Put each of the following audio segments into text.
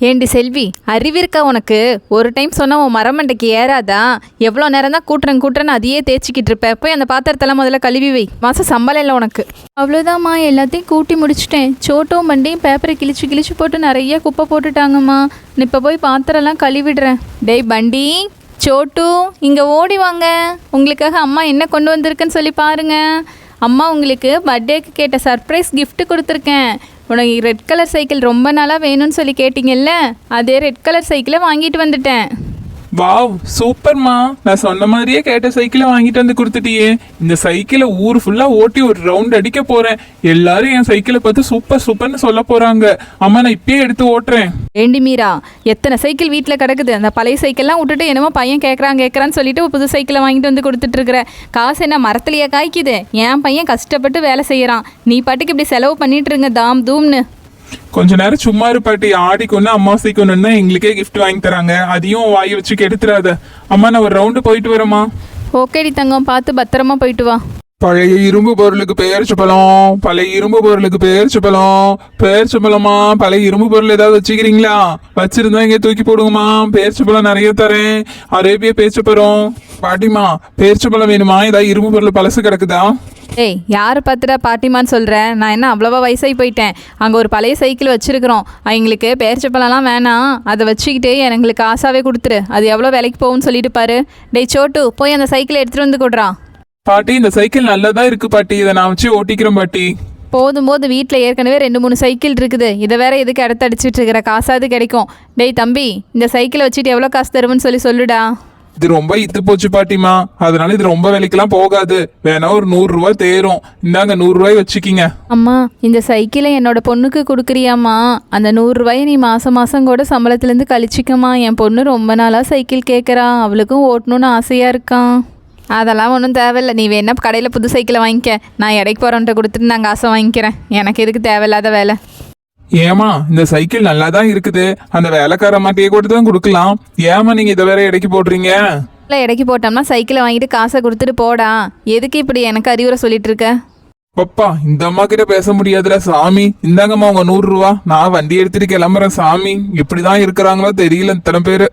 ஏண்டி செல்வி, அறிவிருக்கா உனக்கு? ஒரு டைம் சொன்னால் உன் மரமண்டைக்கு ஏறாதா? எவ்வளோ நேரம் தான் கூட்டுறேன்னு அதையே தேய்ச்சிக்கிட்டு இருப்ப. போய் அந்த பாத்திரத்தெல்லாம் முதல்ல கழுவி வை. மாதம் சம்பளம் இல்லை உனக்கு. அவ்வளோதாம்மா, எல்லாத்தையும் கூட்டி முடிச்சிட்டேன். சோட்டும் மண்டியும் பேப்பரை கிழிச்சு போட்டு நிறைய குப்பை போட்டுட்டாங்கம்மா. இப்போ போய் பாத்திரம்லாம் கழுவிடுறேன். டேய் பண்டி, சோட்டு, இங்கே ஓடி வாங்க. உங்களுக்காக அம்மா என்ன கொண்டு வந்திருக்குன்னு சொல்லி பாருங்க. அம்மா உங்களுக்கு பர்த்டேக்கு கேட்ட சர்ப்ரைஸ் gift கொடுத்துருக்கேன். உனக்கு ரெட் கலர் சைக்கிள் ரொம்ப நாளாக வேணும்னு சொல்லி கேட்டிங்கல்ல, அதே ரெட் கலர் சைக்கிளை வாங்கிட்டு வந்துட்டேன். வாவ், சூப்பர்மா. நான் சொன்ன மாதிரியே கேட்ட சைக்கிளை வாங்கிட்டு வந்து கொடுத்துட்டியே. இந்த சைக்கிளை ஊர் ஃபுல்லா ஓட்டி ஒரு ரவுண்ட் அடிக்க போறேன். எல்லாரும் என் சைக்கிளை பார்த்து சூப்பர்னு சொல்ல போறாங்க. அம்மா, நான் இப்பயே எடுத்து ஓட்டுறேன். ஏண்டி மீரா, எத்தனை சைக்கிள் வீட்டில் கிடக்குது? அந்த பழைய சைக்கிள்லாம் விட்டுட்டு என்னமோ பையன் கேட்குறான்னு சொல்லிட்டு ஒரு புது சைக்கிளை வாங்கிட்டு வந்து கொடுத்துட்டு இருக்கிற. காசு என்ன மரத்துலையே காய்க்குது? என் பையன் கஷ்டப்பட்டு வேலை செய்யறான். நீ பாட்டுக்கு இப்படி செலவு பண்ணிட்டு இருங்க தாம் தூம்னு. கொஞ்ச நேரம் சும்மா இரு பாட்டி. ஆடிக்கு ஒன்று அம்மாசைக்கு ஒன்றுன்னா எங்களுக்கே கிஃப்ட் வாங்கி தராங்க. அதையும் வாங்கி வச்சு கெடுத்துறாத. அம்மா, நான் ஒரு ரவுண்டு போயிட்டு வரேம்மா. ஓகேடி தங்கம், பார்த்து பத்திரமா போயிட்டு வா. பழைய இரும்பு பொருளுக்கு பேரிச்சப்பழம், பழைய இரும்பு பொருளுக்கு பேரிச்சப்பழமா? பழைய இரும்பு பொருள் ஏதாவது வச்சுக்கிறீங்களா? வச்சிருந்தா இங்கே தூக்கி போடுங்கம்மா. பேரிச்சப்பழம் நிறைய தரேன். அரேபியா பேரிச்சப்பழம். பாட்டிமா, பேரிச்சப்பழம் வேணுமா? ஏதாவது இரும்பு பொருள் பழசு கிடக்குதா? ஏய், யாரை பார்த்துடா பாட்டிமான்னு சொல்கிறேன்? நான் என்ன அவ்வளோவா வயசாகி போயிட்டேன்? அங்கே ஒரு பழைய சைக்கிள் வச்சுருக்குறோம். எங்களுக்கு பேரிச்சப்பழம்லாம் வேணாம். அதை வச்சுக்கிட்டு எங்களுக்கு ஆசாவே கொடுத்துரு. அது எவ்வளோ விலைக்கு போகும்னு சொல்லிட்டு பாரு. டேய் சோட்டு, போய் அந்த சைக்கிளை எடுத்துகிட்டு வந்து கொடுறான். பாட்டி, இந்த சைக்கிள் நல்லதா இருக்கு பாட்டி. இதை நான் வச்சு ஓட்டிக்கிறேன் பாட்டி. போதும் வீட்டில் ஏற்கனவே 2-3 சைக்கிள் இருக்குது. இதை வேற எதுக்கு அடுத்து அடிச்சுட்டு இருக்கிற? காசாவது கிடைக்கும். டேய் தம்பி, இந்த சைக்கிளை வச்சுட்டு எவ்வளோ காசு தருவேன்னு சொல்லுடா. இது ரொம்ப இத்து போச்சு பாட்டிமா. அதனால இது ரொம்ப விலைக்கெல்லாம் போகாது. வேணா ஒரு 100 ரூபாய் தேரும். இந்தாங்க, 100 ரூபாய் வச்சுக்கிங்க. அம்மா, இந்த சைக்கிளை என்னோட பொண்ணுக்கு கொடுக்குறியாம்மா? அந்த 100 ரூபாயை நீ மாதம் கூட சம்பளத்துலேருந்து கழிச்சிக்கம்மா. என் பொண்ணு ரொம்ப நாளாக சைக்கிள் கேட்குறா. அவளுக்கும் ஓட்டணும்னு ஆசையாக இருக்கான். அதெல்லாம் ஒன்றும் தேவையில்லை. நீ வேணா கடையில் புது சைக்கிளை வாங்கிக்க. நான் இடைக்கு போகிறவன்ட்ட கொடுத்துட்டு நான் காசை வாங்கிக்கிறேன். எனக்கு எதுக்கு தேவையில்லாத வேலை? ஏமா, இந்த சைக்கிள் நல்லா தான் இருக்குது. அந்த வேலைக்கார மாட்டியே கூட தான் கொடுக்கலாம். ஏமா நீங்க இதை வேற இடைக்கு போடுறீங்க? இல்லை, இடைக்கு போட்டோம்னா சைக்கிளை வாங்கிட்டு காசை கொடுத்துட்டு போடா. எதுக்கு இப்படி எனக்கு அறிவுரை சொல்லிட்டு இருக்க? பப்பா, இந்த அம்மா கிட்ட பேச முடியாதுல சாமி. இந்தாங்கம்மா உங்க 100 ரூபா. நான் வண்டி எடுத்துட்டு கிளம்புறேன் சாமி. இப்படிதான் இருக்கிறாங்களோ தெரியல இத்தனை பேரு.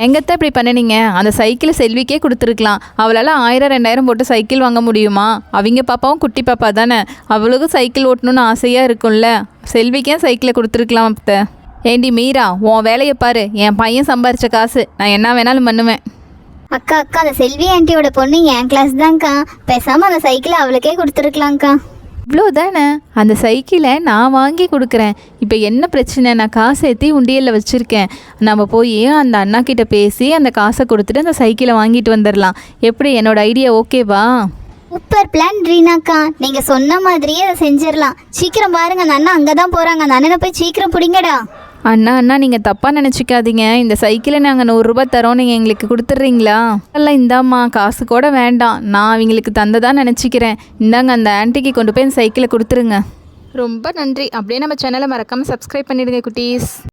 எங்கத்தான் இப்படி பண்ணினீங்க? அந்த சைக்கிள் செல்விக்கே கொடுத்துருக்கலாம். அவளால் 1000-2000 போட்டு சைக்கிள் வாங்க முடியுமா? அவங்க பாப்பாவும் குட்டி பாப்பா தானே. அவளுக்கும் சைக்கிள் ஓட்டணும்னு ஆசையாக இருக்கும்ல. செல்விக்கே சைக்கிளை கொடுத்துருக்கலாம். அத்தை, ஏண்டி மீரா, உன் வேலையை பாரு. என் பையன் சம்பாரித்த காசு நான் என்ன வேணாலும் பண்ணுவேன். அக்கா, அந்த செல்வி ஆண்டியோட பொண்ணு என் கிளாஸ் தான்க்கா. பேசாமல் அந்த சைக்கிளை அவளுக்கே கொடுத்துருக்கலாம்க்கா. இவ்வளோ தானே? அந்த சைக்கிளை நான் வாங்கி கொடுக்குறேன். இப்போ என்ன பிரச்சனை? நான் காசை ஏற்றி உண்டியலில் வச்சுருக்கேன். நம்ம போய் அந்த அண்ணா கிட்ட பேசி அந்த காசை கொடுத்துட்டு அந்த சைக்கிளை வாங்கிட்டு வந்துடலாம். எப்படி, என்னோட ஐடியா ஓகேவா? சூப்பர் பிளான் ரீனாக்கா. நீங்கள் சொன்ன மாதிரியே அதை செஞ்சிடலாம். சீக்கிரம் பாருங்க, அந்த அண்ணா அங்கே தான் போகிறாங்க. அந்த அண்ணனை போய் சீக்கிரம் பிடிங்கடா. அண்ணா, நீங்கள் தப்பாக நினச்சிக்காதீங்க. இந்த சைக்கிளை நாங்கள் 100 ரூபாய் தரோம். நீங்கள் எங்களுக்கு கொடுத்துட்றீங்களா? இல்லை, இந்தாம்மா, காசு கூட வேண்டாம். நான் அவங்களுக்கு தந்ததான் நினச்சிக்கிறேன். இந்தாங்க, அந்த ஆன்ட்டிக்கு கொண்டு போய் அந்த சைக்கிளை கொடுத்துருங்க. ரொம்ப நன்றி. அப்படியே நம்ம சேனலை மறக்காமல் சப்ஸ்கிரைப் பண்ணிடுங்க குட்டீஸ்.